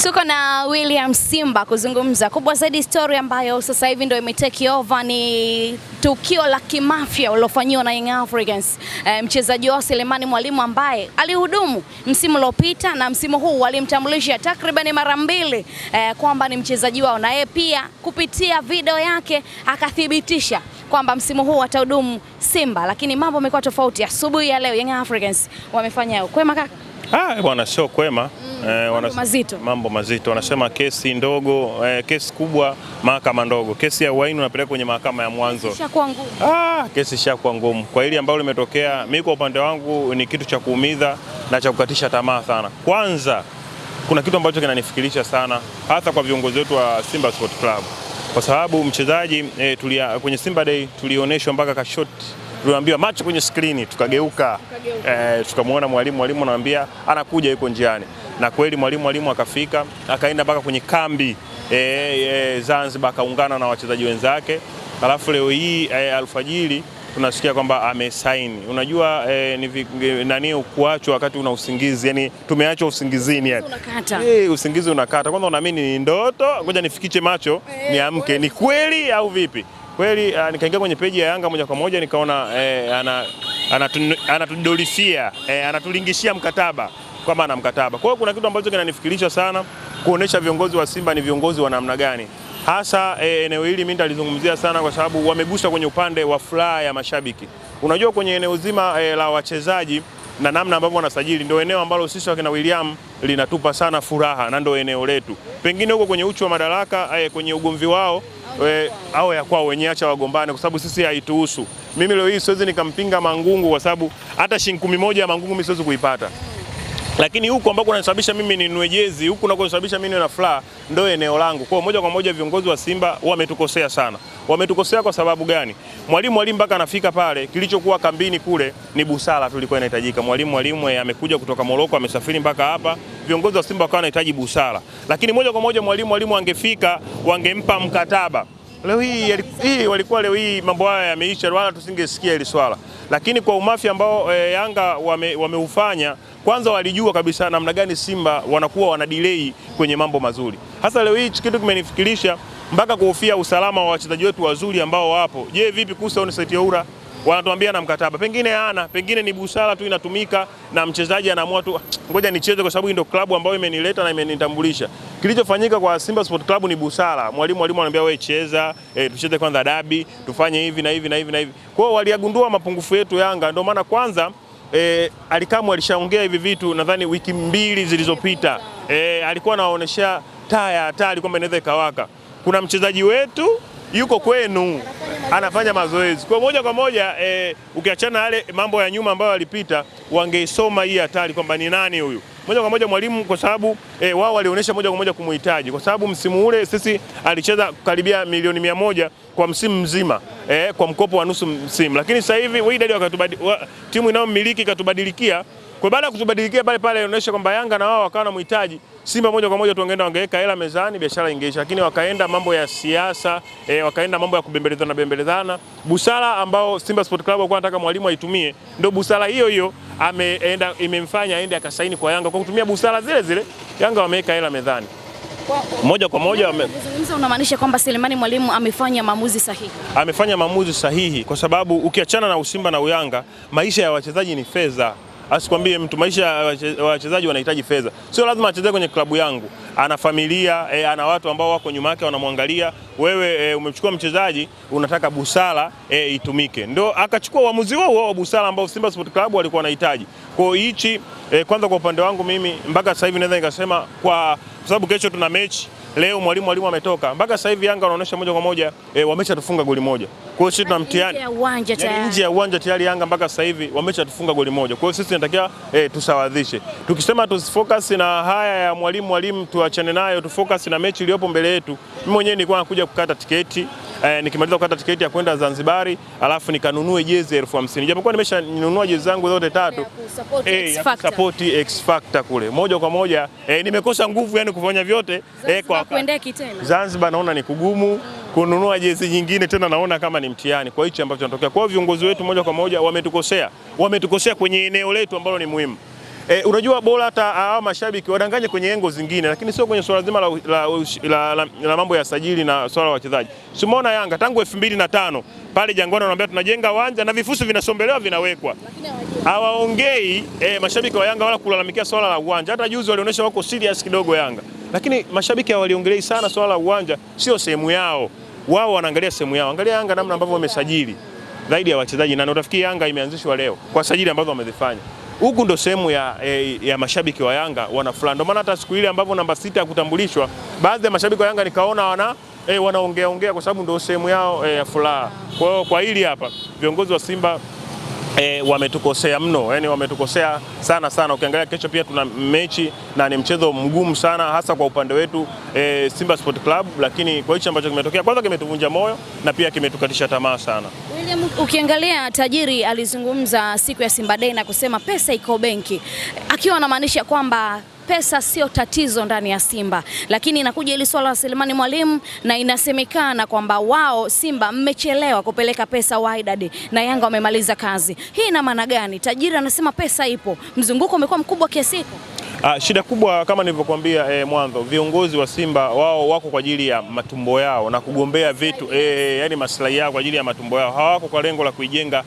Tuko na William Simba kuzungumza kubwa zaidi. Story ambayo sasa hivi ndio imetake over ni tukio la kimafia ulofanywa na Young Africans. Mchezaji wao Selemani Mwalimu ambaye alihudumu msimu uliopita na msimu huu walimtambulisha takriban mara mbili kwamba ni mchezaji wao, na yeye pia kupitia video yake akathibitisha kwamba msimu huu atahudumu Simba, lakini mambo yamekuwa tofauti. Asubuhi ya leo Young Africans wamefanya kwema kaka. Bwana sio kwema. Mambo mazito. Wanasema kesi ndogo, kesi kubwa, mahakama ndogo. Kesi ya uhaini unapeleka kwenye mahakama ya mwanzo. Kesi ishakuwa ngumu. Kwa hili ambalo limetokea, mimi kwa upande wangu ni kitu cha kuumiza na cha kukatisha tamaa sana. Kwanza kuna kitu ambacho kinanifikirisha sana hasa kwa viongozi wetu wa Simba Sport Club. Kwa sababu mchezaji kwenye Simba Day tulionyeshwa mpaka ka shot, tuliambiwa macho kwenye screen, tukageuka. Tukamwona mwalimu anaambia anakuja, yuko njiani. Na kweli mwalimu akafika, akaenda mpaka kwenye kambi Zanzibar, akaungana na wachezaji wenzake. Alafu leo hii alfajiri tunasikia kwamba amesaini. Unajua nani kuachwa wakati una usingizi, yani tumeachwa usingizini yani. Usingizi unakata. Kwanza unaamini ni ndoto, ngoja nifikiche macho niamke, ni kweli au vipi? Kweli nikaingia kwenye peji ya Yanga moja kwa moja, nikaona anatudolifia, anatulingishia mkataba kwamba ana mkataba. Kwa hiyo kuna kitu ambacho kinanifikirisha sana, kuonesha viongozi wa Simba ni viongozi wa namna gani. Hasa eneo hili mimi nitalizungumzia sana kwa sababu wamegusa kwenye upande wa furaha ya mashabiki. Unajua kwenye eneo zima la wachezaji na namna ambavyo wanasajili ndio eneo ambalo sisi wakina William linatupa sana furaha na ndio eneo letu. Pengine huko kwenye uchu wa madaraka, kwenye ugomvi wao au ya kwao wenyewe, acha wagombane kwa sababu sisi haituhusu. Mimi leo hii siwezi nikampinga Mangungu kwa sababu hata shilingi 10 ya Mangungu mimi siwezi kuipata. Lakini huko ambako kunasababisha mimi ninunue jezi, huko nako kunasababisha mimi na furaha, ndio eneo langu. Kwa moja kwa moja viongozi wa Simba wametukosea sana. Wametukosea kwa sababu gani? Mwalimu mpaka anafika pale, kilichokuwa kambini kule ni busara tulikuwa inahitajika. Mwalimu amekuja kutoka Morocco, amesafiri mpaka hapa. Viongozi wa Simba wakawa wanahitaji busara. Lakini moja kwa moja mwalimu angefika, wangempa mkataba. Leo hii walikuwa leo hii mambo haya yameisha, wala tusingesikia hili swala. Lakini kwa umafia ambao Yanga wameufanya, kwanza walijua kabisa namna gani Simba wanakuwa wana delay kwenye mambo mazuri. Hasa leo hii kitu kimenifikirisha mpaka kuhofia usalama wa wachezaji wetu wazuri ambao wapo. Je, vipi kuhusu Onesite Oura? Wanatuambia na mkataba. Pengine ni busara tu inatumika na mchezaji anaamua tu ngoja nicheze kwa sababu ndio klabu ambayo imenileta na imenitambulisha. Kilichofanyika kwa Simba Sport Club ni busara. Mwalimu ananiambia wewe cheza, tucheze kwanza dabi, tufanye hivi na hivi na hivi na hivi. Kwa hiyo waliagundua mapungufu yetu Yanga, ndio maana kwanza Alikamwe alishaongea hivi vitu nadhani wiki 2 zilizopita. Alikuwa anaonyesha taa ya hatari kwamba inaweza ikawaka. Kuna mchezaji wetu yuko kwenu anafanya mazoezi. Kwa moja kwa moja ukiachana yale mambo ya nyuma ambayo alipita, wangeisoma hii hatari kwamba ni nani huyu. Moja kwa moja mwalimu, kwa sababu wao walionyesha moja kwa moja kumuhitaji, kwa sababu msimu ule sisi alicheza karibia milioni 100 kwa msimu mzima, kwa mkopo wa nusu msimu. Lakini sasa hivi timu inayomiliki ikatubadilikia. Kwa baada ya kutubadilikia pale inaonyesha kwamba Yanga na wao wakawa na mhitaji Simba, moja kwa moja wangeweka hela mezani, biashara ingeisha. Lakini wakaenda mambo ya siasa, wakaenda mambo ya kubembelezana. Busara ambao Simba Sport Club walikuwa wanataka mwalimu aitumie, ndio busara hiyo imemfanya aende akasaini kwa Yanga. Kwa kutumia busara zile Yanga wameweka hela mezani. Moja kwa moja unamaanisha kwamba Selemani Mwalimu amefanya maamuzi sahihi? Amefanya maamuzi sahihi kwa sababu ukiachana na Usimba na Uyanga, maisha ya wachezaji ni fedha. Asikwambie mtu, maisha ya wachezaji wanahitaji fedha. Sio lazima acheze kwenye klabu yangu. Ana familia, ana watu ambao wako nyuma yake wanamwangalia. Wewe umechukua mchezaji, unataka busara itumike. Ndio akachukua uamuzi huo wa busara ambao Simba Sport Club walikuwa wanahitaji. Kwa hiyo hichi kwanza kwa upande wangu mimi mpaka sasa hivi naweza nikasema kwa sababu kesho tuna mechi. Leo mwalimu ametoka. Mpaka sasa hivi Yanga wanaonyesha moja kwa moja wameshatufunga goli moja. Kwa hiyo sisi tunamtiani nje ya uwanja tayari Yanga mpaka sasa hivi wameshatufunga goli moja. Kwa hiyo sisi tunatakiwa tusawadhishe. Tukisema tusifocus na haya ya mwalimu tuachane nayo, tufocus na mechi iliyopo mbele yetu. Mimi mwenyewe nilikuwa nakuja kukata tiketi. Nikimaliza kukata tiketi ya kwenda Zanzibari, alafu nikanunue jezi 50,000. Japokuwa nimeshanunua jezi zangu zote 3. Support X Factor kule. Moja kwa moja nimekosa nguvu yani kufanya vyote kwa kuendeki tena. Zanzibar naona ni kugumu. Kununua jezi nyingine tena naona kama ni mtihani kwa hicho ambacho tunatokea. Kwa viongozi wetu moja kwa moja wametukosea kwenye eneo letu ambalo ni muhimu. Unajua bora hata hao mashabiki wadanganye kwenye engo zingine, lakini sio kwenye swala zima la mambo ya sajili na swala la wachezaji. Simuona Yanga tangu 2005 pale Jangwani wanaambia tunajenga uwanja na vifusi vinasombelewa vinawekwa. Hawaongei mashabiki wa Yanga wala kulalamikia swala la uwanja. Hata juzi walionyesha wako serious kidogo Yanga. Lakini mashabiki hawaliongelei sana swala la uwanja, sio sehemu yao. Wao wanaangalia sehemu yao. Angalia Yanga namna ambavyo wamesajili zaidi ya wachezaji, na utafikiri Yanga imeanzishwa leo kwa sajili ambazo wamezifanya. Huku ndo sehemu ya mashabiki wa Yanga wana fulani. Ndio maana hata siku ile ambapo namba 6 ya kutambulishwa, baadhi ya mashabiki wa Yanga nikaona wanaongea kwa sababu ndio sehemu yao ya furaha. Kwa hiyo kwa hili hapa viongozi wa Simba wametukosea mno, yani wametukosea sana. Ukiangalia kesho pia tuna mechi na ni mchezo mgumu sana, hasa kwa upande wetu Simba Sport Club, lakini kwa hicho ambacho kimetokea kwanza kimetuvunja moyo na pia kimetukatisha tamaa sana. William, ukiangalia tajiri alizungumza siku ya Simba Day na kusema pesa iko benki, akiwa anamaanisha kwamba pesa sio tatizo ndani ya Simba, lakini inakuja ili swala la Selemani Mwalimu na inasemekana kwamba wao Simba mmechelewa kupeleka pesa Wydad na Yanga wamemaliza kazi. Hii ina maana gani? Tajiri anasema pesa ipo, mzunguko umekuwa mkubwa kiasi hiko. Shida kubwa kama nilivyokuambia mwanzo, viongozi wa Simba wao wako kwa ajili ya matumbo yao na kugombea vitu yani maslahi yao kwa ajili ya matumbo yao, hawako kwa lengo la kuijenga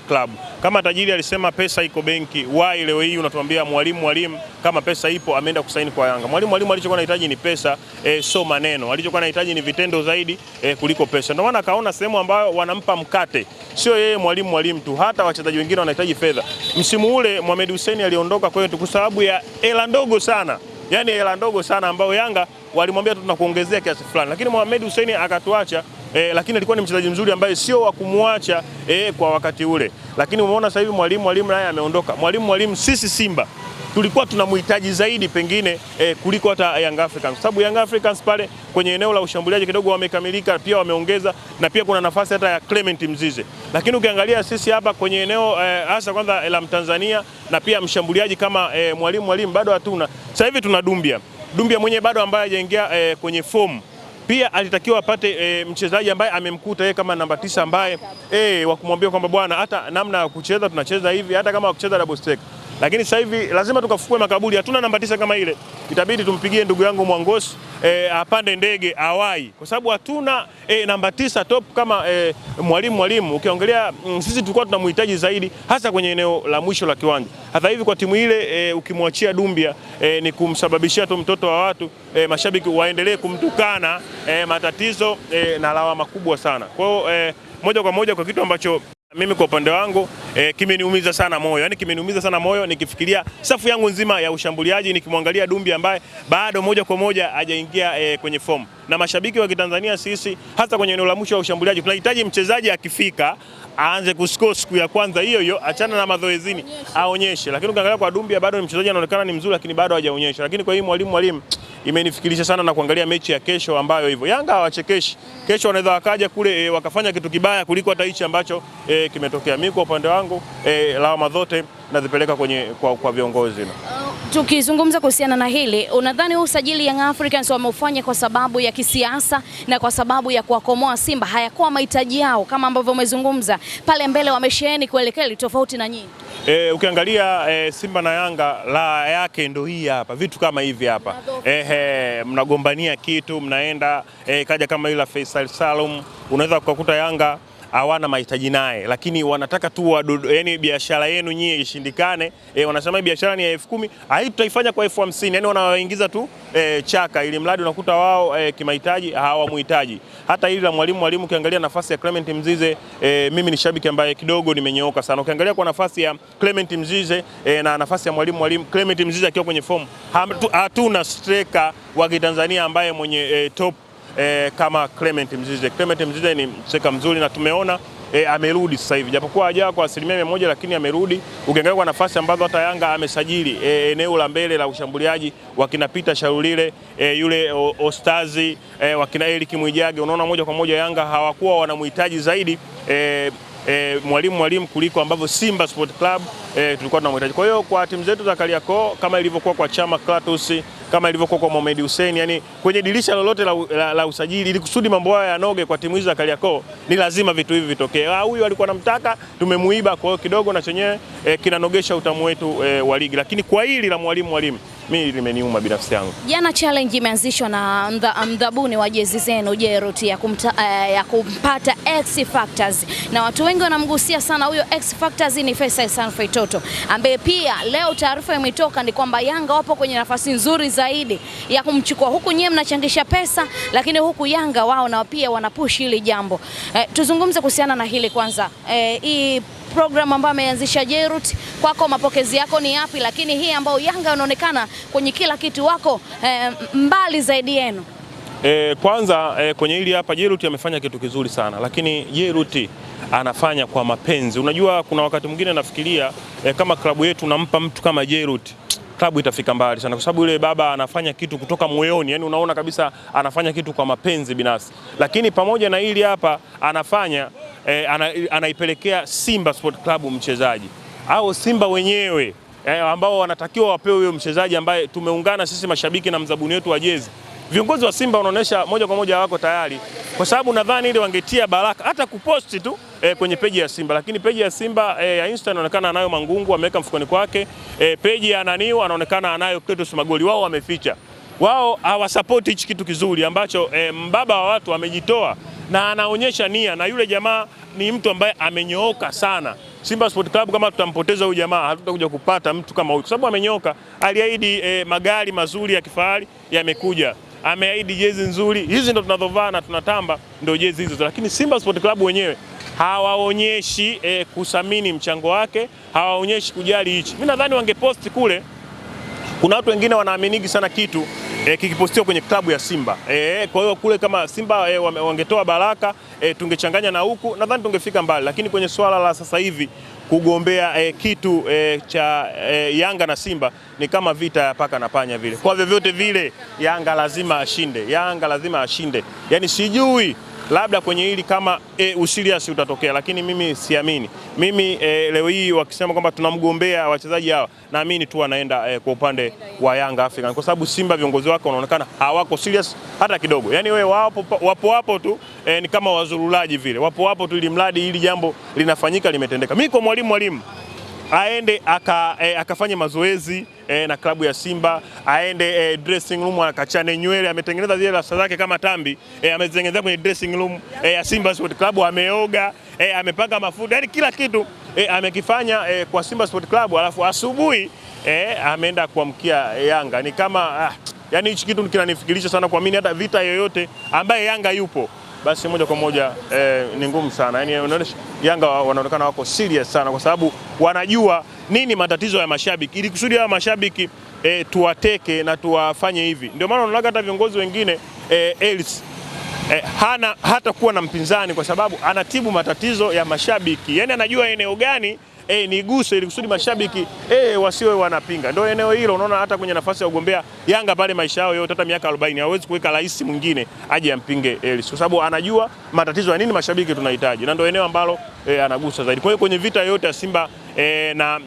klabu. Kama tajiri alisema pesa iko benki, why leo hii unatuambia mwalimu kama pesa ipo ameenda kusaini kwa Yanga? Mwalimu alichokuwa anahitaji ni pesa, so maneno. Alichokuwa anahitaji ni vitendo zaidi kuliko pesa. Ndio maana akaona sehemu ambayo wanampa mkate. Sio yeye mwalimu tu, hata wachezaji wengine wanahitaji fedha. Msimu ule Mohamed Hussein aliondoka kwetu kwa sababu ya hela ndogo sana. Yaani hela ndogo sana ambayo Yanga walimwambia tunakuongezea kiasi fulani. Lakini Mohamed Hussein akatuacha, lakini alikuwa ni mchezaji mzuri ambaye sio wa kumwacha kwa wakati ule. Lakini umeona sasa hivi mwalimu naye ameondoka. Mwalimu sisi Simba tulikuwa tunamhitaji zaidi pengine kuliko hata Young Africans. Sababu Young Africans pale kwenye eneo la ushambuliaji kidogo wamekamilika, pia wameongeza, na pia kuna nafasi hata ya Clement Mzize. Lakini ukiangalia sisi hapa kwenye eneo hasa kwanza la Mtanzania na pia mshambuliaji kama mwalimu bado hatuna. Sasa hivi tuna Dumbia mwenyewe bado ambaye hajaingia kwenye form. Pia alitakiwa apate mchezaji ambaye amemkuta yeye kama namba 9 ambaye wakumwambia kwamba bwana, hata namna ya kucheza tunacheza hivi, hata kama kucheza double stack. Lakini sasa hivi lazima tukafukue makaburi, hatuna namba 9 kama ile. Itabidi tumpigie ndugu yangu Mwangosi apande ndege awai, kwa sababu hatuna namba 9 top kama mwalimu. Ukiongelea sisi tulikuwa tunamhitaji zaidi hasa kwenye eneo la mwisho la kiwanja. Hata hivi kwa timu ile ukimwachia Dumbia ni kumsababishia tu mtoto wa watu, mashabiki waendelee kumtukana, matatizo na lawama kubwa sana. Kwa hiyo moja kwa moja kwa kitu ambacho mimi kwa upande wangu kimeniumiza sana moyo. Yaani kimeniumiza sana moyo nikifikiria safu yangu nzima ya ushambuliaji, nikimwangalia Dumbia ambaye bado moja kwa moja hajaingia kwenye form. Na mashabiki wa Kitanzania sisi hasa kwenye eneo la mwisho wa ushambuliaji tunahitaji mchezaji akifika aanze kuscore siku ya kwanza hiyo, achana na mazoezini, aonyeshe. Lakini ukiangalia kwa Dumbia bado ni mchezaji anaonekana ni mzuri, lakini bado hajaonyesha. Lakini kwa hii mwalimu imenifikirisha sana na kuangalia mechi ya kesho ambayo hivyo Yanga hawachekeshi. Kesho wanaweza wakaja kule wakafanya kitu kibaya kuliko hata hichi ambacho kimetokea. Mimi kwa upande wangu lawama zote nazipeleka kwa viongozi. Tukizungumza kuhusiana na hili, unadhani huu usajili Young Africans wameufanya kwa sababu ya kisiasa na kwa sababu ya kuwakomoa Simba, hayakuwa mahitaji yao kama ambavyo umezungumza pale mbele wamesheheni kuelekea tofauti na nyinyi? Ukiangalia Simba na Yanga la yake ndo hii hapa, vitu kama hivi hapa. Mnagombania kitu, mnaenda kaja kama ile Faisal Salum, unaweza kukuta Yanga hawana mahitaji naye, lakini wanataka tu yani biashara yenu nyie ishindikane. Wanasema biashara ni ya 10,000, hai tutaifanya kwa 50,000. Yani wanawaingiza tu chaka ili mradi unakuta wao kimahitaji hawamhitaji. Hata hili la mwalimu ukiangalia nafasi ya Clement Mzize, mimi ni shabiki ambaye kidogo nimenyooka sana. Ukiangalia kwa nafasi ya Clement Mzize na nafasi ya mwalimu Clement Mzize akiwa kwenye form, hatuna striker wa Kitanzania ambaye mwenye top kama Clement Mzize. Clement Mzize ni mcheka mzuri na tumeona amerudi sasa hivi. Japokuwa hajawa kwa 100%, lakini amerudi. Ukiangalia kwa nafasi ambazo hata Yanga amesajili eneo la mbele la ushambuliaji, wakina Peter Shaulile, yule Ostazi, wakina Eric Mwijage, unaona moja kwa moja Yanga hawakuwa wanamhitaji zaidi mwalimu kuliko ambavyo Simba Sport Club tulikuwa tunamhitaji. Kwa hiyo kwa timu zetu za Kariakoo, kama ilivyokuwa kwa Chama Clatous, kama ilivyokuwa kwa Mohamed Hussein, yani kwenye dirisha lolote la usajili, ili kusudi mambo haya yanoge kwa timu hizi za Kariakoo, ni lazima vitu hivi vitokee. Huyu alikuwa anamtaka, tumemuiba, kwa hiyo kidogo na chenyewe kinanogesha utamu wetu wa ligi. Lakini kwa hili la mwalimu mimi limeniuma binafsi yangu. Jana challenge imeanzishwa na mdhabuni wa jezi zenu Jerut ya kumpata X Factors, na watu wengi wanamgusia sana huyo X Factors ni Faisal Sanfei Toto, ambaye pia leo taarifa imetoka ni kwamba Yanga wapo kwenye nafasi nzuri zaidi ya kumchukua, huku nyewe mnachangisha pesa, lakini huku Yanga wao na pia wanapush hili jambo. Tuzungumze kuhusiana na hili kwanza. Hii program ambayo ameanzisha Jerut, kwako mapokezi yako ni yapi? Lakini hii ambayo Yanga unaonekana kwenye kila kitu wako mbali zaidi yenu. Kwanza kwenye hili hapa Jerut amefanya kitu kizuri sana, lakini Jerut anafanya kwa mapenzi. Unajua kuna wakati mwingine nafikiria kama klabu yetu nampa mtu kama Jerut, klabu itafika mbali sana, kwa sababu yule baba anafanya kitu kutoka moyoni, yani unaona kabisa anafanya kitu kwa mapenzi binafsi. Lakini pamoja na hili hapa anafanya anaipelekea Simba Sport Club mchezaji au Simba wenyewe ambao wanatakiwa wapewe huyo mchezaji ambaye tumeungana sisi mashabiki na mzabuni wetu wa jezi. Viongozi wa Simba wanaonesha moja kwa moja wako tayari, kwa sababu nadhani ile wangetia baraka hata kuposti tu kwenye peji ya Simba, lakini peji ya Simba ya Insta inaonekana anayo Mangungu ameweka mfukoni kwake, peji ya Naniu anaonekana anayo Clatous Magoli, wao wameficha. Wao hawasupport hichi kitu kizuri ambacho mbaba wa watu amejitoa na anaonyesha nia, na yule jamaa ni mtu ambaye amenyooka sana. Simba Sport Club kama tutampoteza huyu jamaa hatutakuja kupata mtu kama huyu, kwa sababu amenyooka. Aliahidi magari mazuri ya kifahari, yamekuja. Ameahidi jezi nzuri, hizi ndo tunazovaa na tunatamba, ndo jezi hizo. Lakini Simba Sport Club wenyewe hawaonyeshi kusamini mchango wake, hawaonyeshi kujali hichi. Mimi nadhani wangeposti kule. Kuna watu wengine wanaaminiki sana kitu kikipostiwa kwenye klabu ya Simba. Kwa hiyo kule kama Simba wangetoa baraka, tungechanganya na huku, nadhani tungefika mbali. Lakini kwenye swala la sasa hivi kugombea kitu cha Yanga na Simba ni kama vita ya paka na panya vile. Kwa vyovyote vile Yanga lazima ashinde. Yanga lazima ashinde. Yaani sijui labda kwenye hili kama usirias utatokea, lakini mimi siamini. Mimi leo hii wakisema kwamba tunamgombea wachezaji hawa, naamini tu wanaenda kwa upande wa Yanga African, kwa sababu Simba viongozi wake wanaonekana hawako serious hata kidogo. Yaani wewe wapo tu ni kama wazurulaji vile. Wapo tu ili mradi hili jambo linafanyika, limetendeka. Mimi kwa mwalimu aende akafanye mazoezi na klabu ya Simba, aende dressing room akachane nywele, ametengeneza zile rasta zake kama tambi, ametengeneza kwenye dressing room ya Simba Sport Club, ameoga, amepaka mafuta, yani kila kitu amekifanya kwa Simba Sport Club, alafu asubuhi ameenda kuamkia Yanga. Ni kama yani hichi kitu kinanifikirisha sana, kwa mimi hata vita yoyote ambaye Yanga yupo basi moja kwa moja ni ngumu sana. Yani Yanga wanaonekana wako serious sana, kwa sababu wanajua nini matatizo ya mashabiki, ili kusudi ya mashabiki tuwateke na tuwafanye hivi. Ndio maana unaona hata viongozi wengine else hana hata kuwa na mpinzani, kwa sababu anatibu matatizo ya mashabiki. Yani anajua eneo gani niguse ili kusudi mashabiki wasiwe wanapinga. Ndio eneo hilo unaona hata kwenye nafasi ya ugombea Yanga pale maisha yao yote hata miaka 40 hawezi kuweka rais mwingine aje ampinge Elis, kwa sababu anajua matatizo ya nini mashabiki tunahitaji, na ndio eneo ambalo anagusa zaidi. Kwa hiyo kwenye vita yote ya Simba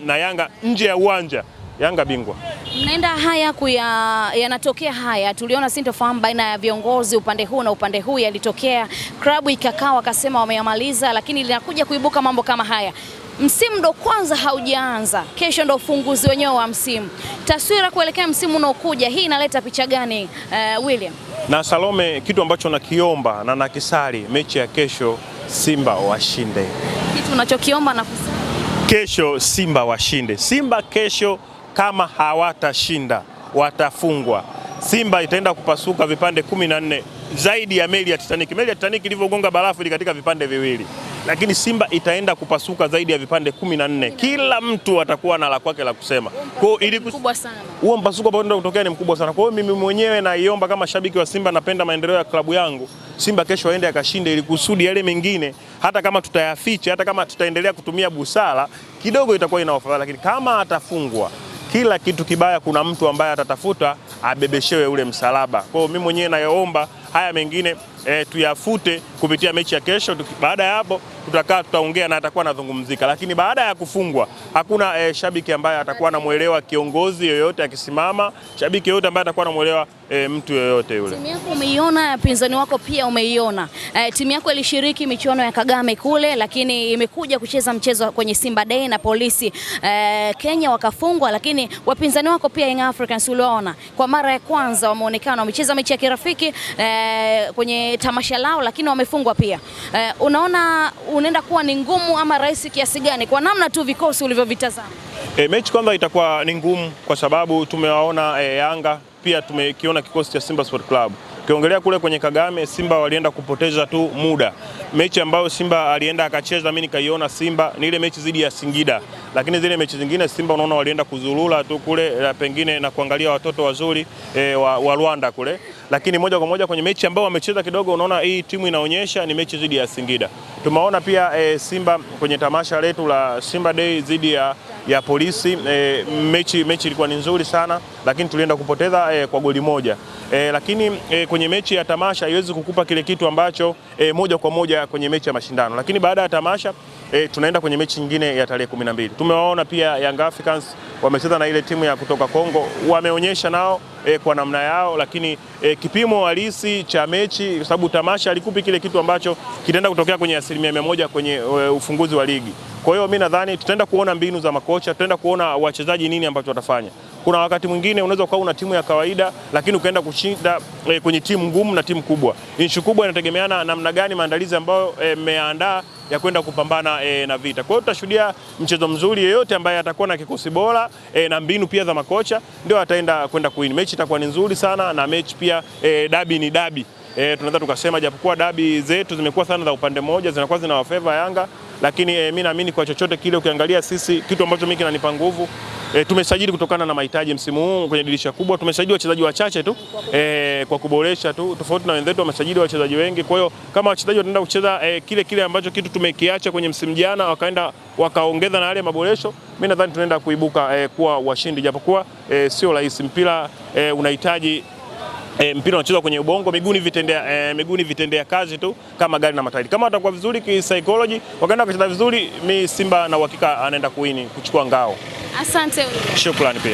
na Yanga nje ya uwanja, Yanga bingwa. Mnaenda haya yanatokea haya, tuliona sintofahamu baina ya viongozi upande huu na upande huu yalitokea, klabu ikakaa wakasema wameyamaliza, lakini linakuja kuibuka mambo kama haya. Msimu ndo kwanza haujaanza, kesho ndo ufunguzi wenyewe wa msimu. Taswira kuelekea msimu unaokuja, hii inaleta picha gani William? Na Salome, kitu ambacho nakiomba na nakisali, mechi ya kesho Simba washinde. Kitu unachokiomba na kusali? Kesho Simba washinde. Simba kesho kama hawatashinda watafungwa. Simba itaenda kupasuka vipande 14 zaidi ya meli ya Titanic. Meli ya Titanic ilivyogonga barafu ili katika vipande viwili, lakini Simba itaenda kupasuka zaidi ya vipande 14. Kila mtu atakuwa na la kwake la kusema. Kwa hiyo ili mkubwa sana. Huo mpasuko ambao ndio kutokea ni mkubwa sana. Kwa hiyo mimi mwenyewe naiomba kama shabiki wa Simba, napenda maendeleo ya klabu yangu, Simba kesho aende akashinde, ili kusudi yale mengine hata kama tutayaficha, hata kama tutaendelea kutumia busara kidogo, itakuwa inaofaa. Lakini kama atafungwa, kila kitu kibaya kuna mtu ambaye atatafuta abebeshewe ule msalaba. Kwa hiyo mimi mwenyewe naomba haya mengine tuyafute kupitia mechi ya kesho. Baada ya hapo tutaongea na atakuwa anazungumzika, lakini baada ya kufungwa hakuna shabiki ambaye atakuwa anamuelewa kiongozi yoyote akisimama, shabiki yoyote ambaye atakuwa anamuelewa mtu yoyote yule. Timu yako umeiona, pinzani wako pia umeiona. Timu yako ilishiriki michuano ya Kagame kule, lakini imekuja kucheza mchezo kwenye Simba Day na Polisi Kenya wakafungwa, lakini wapinzani wako pia Young Africans uliona kwa mara ya kwanza wameonekana wamecheza mechi ya kirafiki kwenye tamasha lao, lakini wamefungwa pia. Unaona unaenda kuwa ni ngumu ama rahisi kiasi gani kwa namna tu vikosi ulivyovitazama? Mechi kwanza itakuwa ni ngumu kwa sababu tumewaona Yanga, pia tumekiona kikosi cha Simba Sport Club. Ukiongelea kule kwenye Kagame, Simba walienda kupoteza tu muda. Mechi ambayo Simba alienda akacheza, mimi nikaiona Simba ni ile mechi dhidi ya Singida, lakini zile mechi zingine Simba unaona walienda kuzurura tu kule, pengine na kuangalia watoto wazuri wa Rwanda kule, lakini moja kwa moja kwenye mechi ambayo wamecheza kidogo, unaona hii timu inaonyesha ni mechi dhidi ya Singida. Tumeona pia Simba kwenye tamasha letu la Simba Day dhidi ya Polisi, mechi ilikuwa ni nzuri sana, lakini tulienda kupoteza kwa goli moja. Lakini kwenye mechi ya tamasha haiwezi kukupa kile kitu ambacho moja kwa moja kwenye mechi ya mashindano, lakini baada ya tamasha tunaenda kwenye mechi nyingine ya tarehe 12. Tumewaona pia Young Africans wamecheza na ile timu ya kutoka Kongo, wameonyesha nao kwa namna yao, lakini kipimo halisi cha mechi, kwa sababu tamasha alikupi kile kitu ambacho kitaenda kutokea kwenye 100% kwenye ufunguzi wa ligi. Kwa hiyo mimi nadhani tutaenda kuona mbinu za makocha, tutaenda kuona wachezaji nini ambacho watafanya. Kuna wakati mwingine unaweza kuwa una timu ya kawaida lakini ukaenda kushinda kwenye timu ngumu na timu kubwa. Nchi kubwa inategemeana namna gani maandalizi ambayo mmeandaa ya kwenda kupambana na vita. Kwa hiyo tutashuhudia mchezo mzuri, yeyote ambaye atakuwa na kikosi bora na mbinu pia za makocha ndio ataenda kwenda kuwin. Mechi itakuwa ni nzuri sana, na mechi pia dabi ni dabi. Tunaweza tukasema japokuwa dabi zetu zimekuwa sana za upande mmoja, zinakuwa zinawafeva Yanga, lakini mimi naamini kwa chochote kile, ukiangalia sisi, kitu ambacho mimi kinanipa nguvu, tumesajili kutokana na mahitaji msimu huu kwenye dirisha kubwa. Tumesajili wachezaji wachache tu kwa kuboresha tu, tofauti na wenzetu wamesajili wachezaji wengi. Kwa hiyo kama wachezaji wataenda kucheza kile ambacho kitu tumekiacha kwenye msimu jana, wakaenda wakaongeza na yale maboresho, mimi nadhani tunaenda kuibuka kuwa washindi, japokuwa sio rahisi. Mpira unahitaji mpira unachezwa kwenye ubongo, miguuni vitendea kazi tu kama gari na matairi. Kama watakuwa vizuri psychology, wakaenda kucheza vizuri, mimi Simba na uhakika anaenda kuchukua ngao. Asante. Shukrani pia.